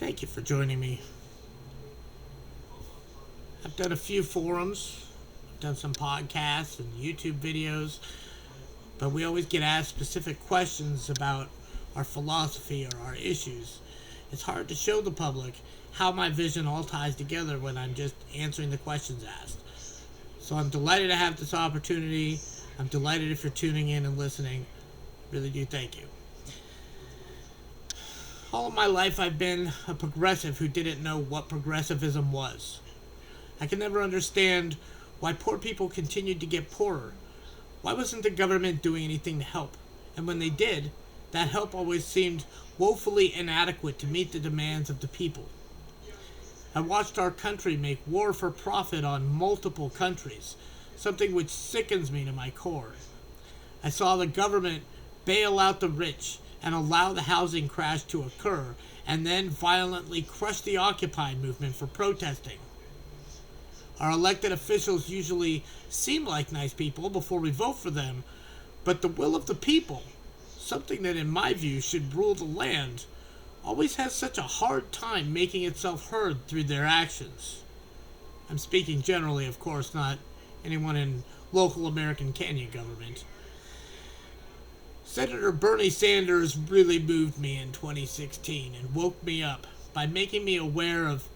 Thank you for joining me. I've done a few forums, I've done some podcasts and YouTube videos, but we always get asked specific questions about our philosophy or our issues. It's hard to show the public how my vision all ties together when I'm just answering the questions asked. So I'm delighted to have this opportunity. I'm delighted if you're tuning in and listening. Really do thank you. All of my life I've been a progressive who didn't know what progressivism was. I could never understand why poor people continued to get poorer. Why wasn't the government doing anything to help? And when they did, that help always seemed woefully inadequate to meet the demands of the people. I watched our country make war for profit on multiple countries, something which sickens me to my core. I saw the government bail out the rich and allow the housing crash to occur, and then violently crush the Occupy movement for protesting. Our elected officials usually seem like nice people before we vote for them, but the will of the people, something that in my view should rule the land, always has such a hard time making itself heard through their actions. I'm speaking generally, of course, not anyone in local American Canyon government. Senator Bernie Sanders really moved me in 2016 and woke me up by making me aware of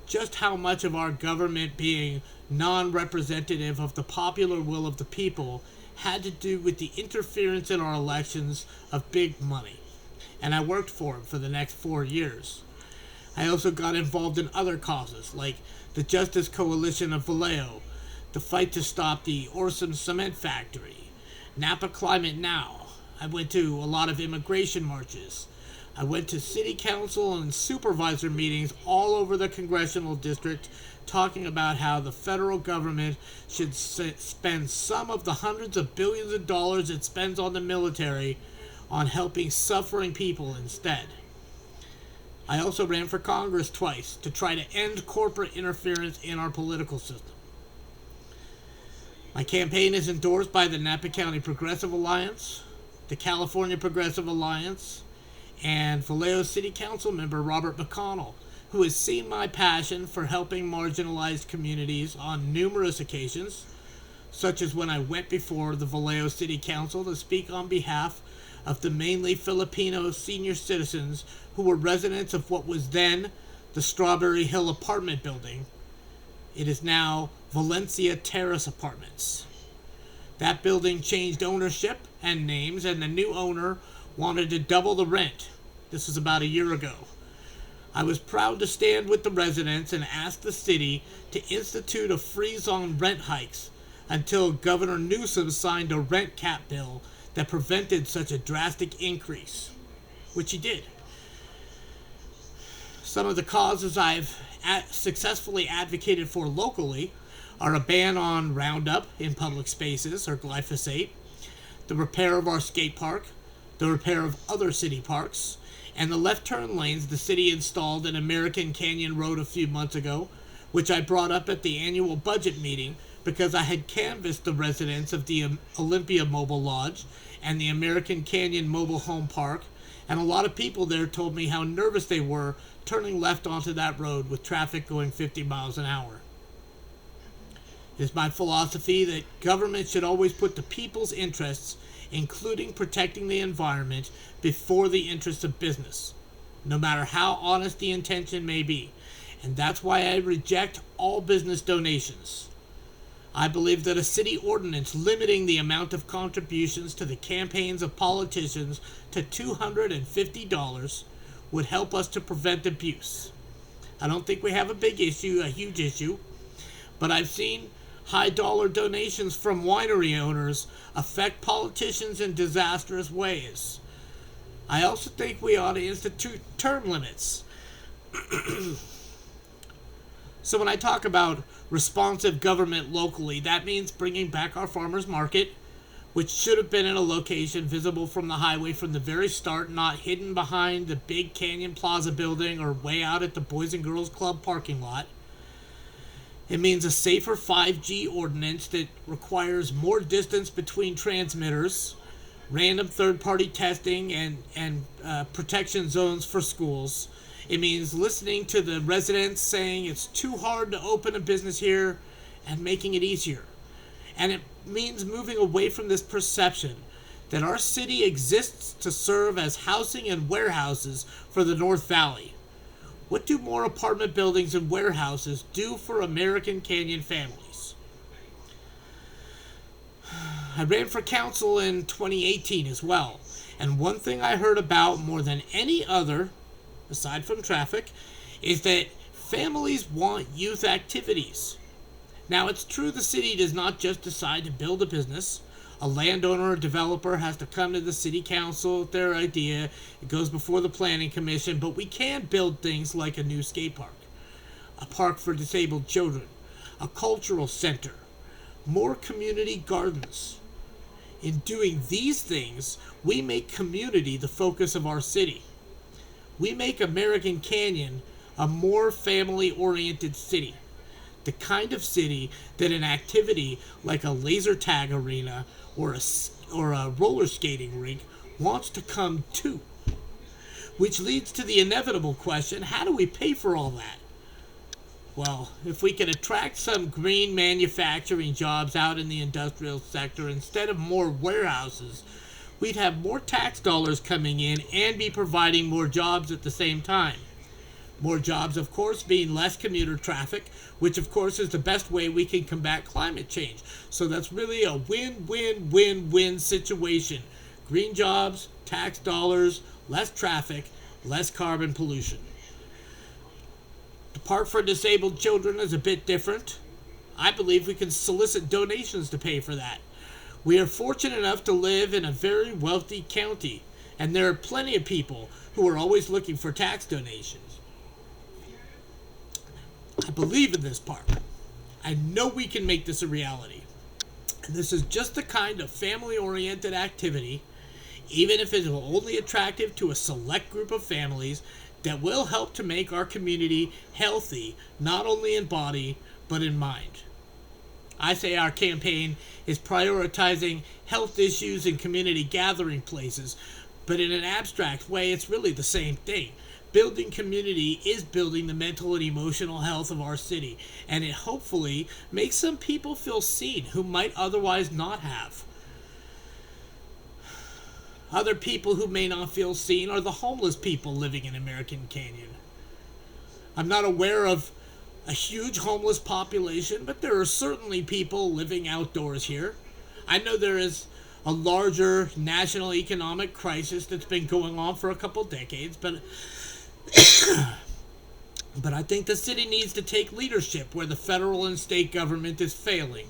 just how much of our government being non-representative of the popular will of the people had to do with the interference in our elections of big money. And I worked for him for the next 4 years. I also got involved in other causes like the Justice Coalition of Vallejo, the fight to stop the Orson Cement Factory, Napa Climate Now. I went to a lot of immigration marches. I went to city council and supervisor meetings all over the congressional district talking about how the federal government should spend some of the hundreds of billions of dollars it spends on the military on helping suffering people instead. I also ran for Congress twice to try to end corporate interference in our political system. My campaign is endorsed by the Napa County Progressive Alliance, the California Progressive Alliance, and Vallejo City Council member Robert McConnell, who has seen my passion for helping marginalized communities on numerous occasions, such as when I went before the Vallejo City Council to speak on behalf of the mainly Filipino senior citizens who were residents of what was then the Strawberry Hill apartment building. It is now Valencia Terrace Apartments. That building changed ownership and names, and the new owner wanted to double the rent. This was about a year ago. I was proud to stand with the residents and ask the city to institute a freeze on rent hikes until Governor Newsom signed a rent cap bill that prevented such a drastic increase, which he did. Some of the causes I've successfully advocated for locally are a ban on Roundup in public spaces or glyphosate, the repair of our skate park, the repair of other city parks, and the left turn lanes the city installed in American Canyon Road a few months ago, which I brought up at the annual budget meeting because I had canvassed the residents of the Olympia Mobile Lodge and the American Canyon Mobile Home Park, and a lot of people there told me how nervous they were turning left onto that road with traffic going 50 miles an hour. It is my philosophy that government should always put the people's interests, including protecting the environment, before the interests of business, no matter how honest the intention may be. And that's why I reject all business donations. I believe that a city ordinance limiting the amount of contributions to the campaigns of politicians to $250 would help us to prevent abuse. I don't think we have a huge issue, but I've seen high-dollar donations from winery owners affect politicians in disastrous ways. I also think we ought to institute term limits. So when I talk about responsive government locally, that means bringing back our farmers market, which should have been in a location visible from the highway from the very start, not hidden behind the big Canyon Plaza building or way out at the Boys and Girls Club parking lot. It means a safer 5G ordinance that requires more distance between transmitters, random third-party testing and protection zones for schools. It means listening to the residents saying it's too hard to open a business here and making it easier. And it means moving away from this perception that our city exists to serve as housing and warehouses for the North Valley. What do more apartment buildings and warehouses do for American Canyon families? I ran for council in 2018 as well, and one thing I heard about more than any other, aside from traffic, is that families want youth activities. Now, it's true the city does not just decide to build a business. A landowner or developer has to come to the city council with their idea. It goes before the planning commission, but we can build things like a new skate park, a park for disabled children, a cultural center, more community gardens. In doing these things, we make community the focus of our city. We make American Canyon a more family-oriented city. The kind of city that an activity like a laser tag arena or a roller skating rink wants to come to. Which leads to the inevitable question, how do we pay for all that? Well, if we could attract some green manufacturing jobs out in the industrial sector instead of more warehouses, we'd have more tax dollars coming in and be providing more jobs at the same time. More jobs, of course, mean less commuter traffic, which, of course, is the best way we can combat climate change. So that's really a win-win-win-win situation. Green jobs, tax dollars, less traffic, less carbon pollution. The Park for Disabled Children is a bit different. I believe we can solicit donations to pay for that. We are fortunate enough to live in a very wealthy county, and there are plenty of people who are always looking for tax donations. I believe in this park. I know we can make this a reality. And this is just the kind of family-oriented activity, even if it is only attractive to a select group of families, that will help to make our community healthy, not only in body, but in mind. I say our campaign is prioritizing health issues in community gathering places, but in an abstract way, it's really the same thing. Building community is building the mental and emotional health of our city, and it hopefully makes some people feel seen who might otherwise not have. Other people who may not feel seen are the homeless people living in American Canyon. I'm not aware of a huge homeless population, but there are certainly people living outdoors here. I know there is a larger national economic crisis that's been going on for a couple decades, but I think the city needs to take leadership where the federal and state government is failing.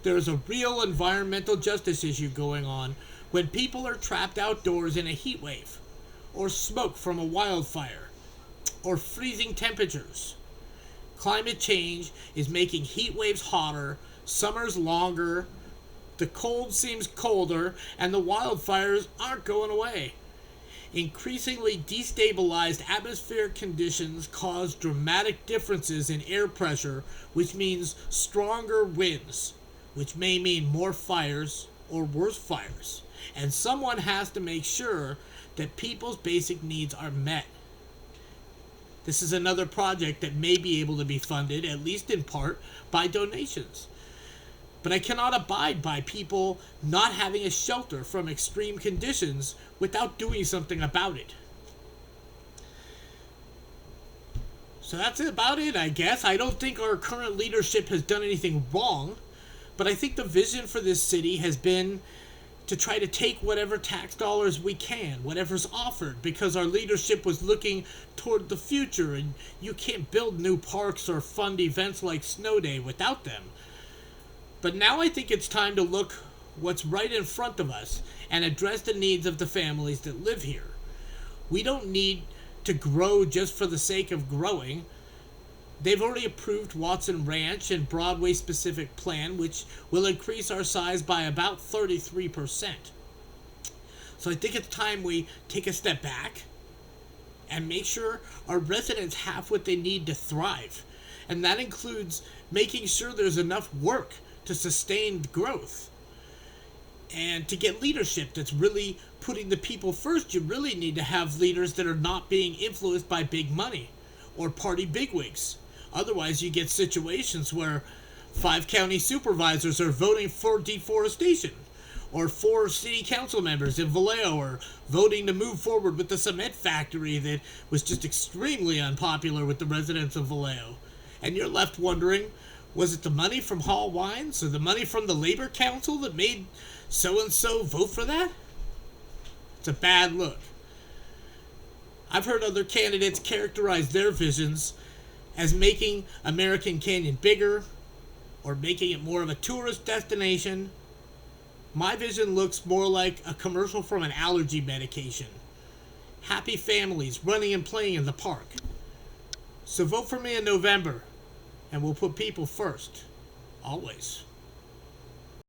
There is a real environmental justice issue going on when people are trapped outdoors in a heat wave, or smoke from a wildfire, or freezing temperatures. Climate change is making heat waves hotter, summers longer, the cold seems colder, and the wildfires aren't going away. Increasingly destabilized atmospheric conditions cause dramatic differences in air pressure, which means stronger winds, which may mean more fires or worse fires. And someone has to make sure that people's basic needs are met. This is another project that may be able to be funded, at least in part, by donations. But I cannot abide by people not having a shelter from extreme conditions without doing something about it. So that's about it, I guess. I don't think our current leadership has done anything wrong, but I think the vision for this city has been to try to take whatever tax dollars we can, whatever's offered, because our leadership was looking toward the future, and you can't build new parks or fund events like Snow Day without them. But now I think it's time to look what's right in front of us and address the needs of the families that live here. We don't need to grow just for the sake of growing. They've already approved Watson Ranch and Broadway-specific plan, which will increase our size by about 33%. So I think it's time we take a step back and make sure our residents have what they need to thrive. And that includes making sure there's enough work to sustain growth. And to get leadership that's really putting the people first, you really need to have leaders that are not being influenced by big money or party bigwigs. Otherwise, you get situations where 5 county supervisors are voting for deforestation, or 4 city council members in Vallejo are voting to move forward with the cement factory that was just extremely unpopular with the residents of Vallejo. And you're left wondering, was it the money from Hall Wines or the money from the Labor Council that made so-and-so vote for that? It's a bad look. I've heard other candidates characterize their visions as making American Canyon bigger or making it more of a tourist destination. My vision looks more like a commercial from an allergy medication. Happy families running and playing in the park. So vote for me in November, and we'll put people first. Always.